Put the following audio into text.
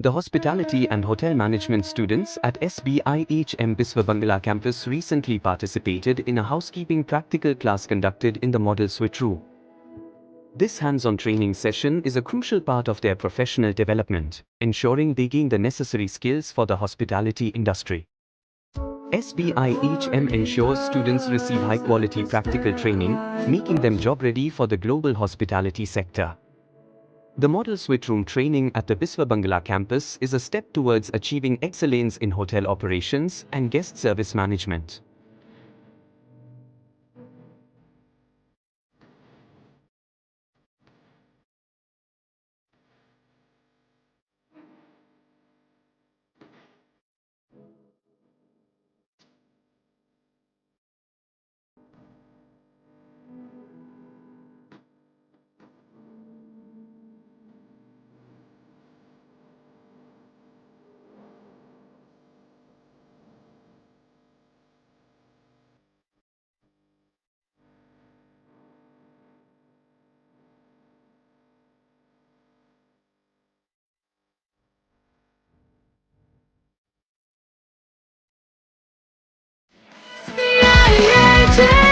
The hospitality and hotel management students at SBIHM Biswa campus recently participated in a housekeeping practical class conducted in the model suite room. This hands-on training session is a crucial part of their professional development, ensuring they gain the necessary skills for the hospitality industry. SBIHM ensures students receive high-quality practical training, making them job-ready for the global hospitality sector. The model suite room training at the Biswa campus is a step towards achieving excellence in hotel operations and guest service management. Yeah, yeah, yeah.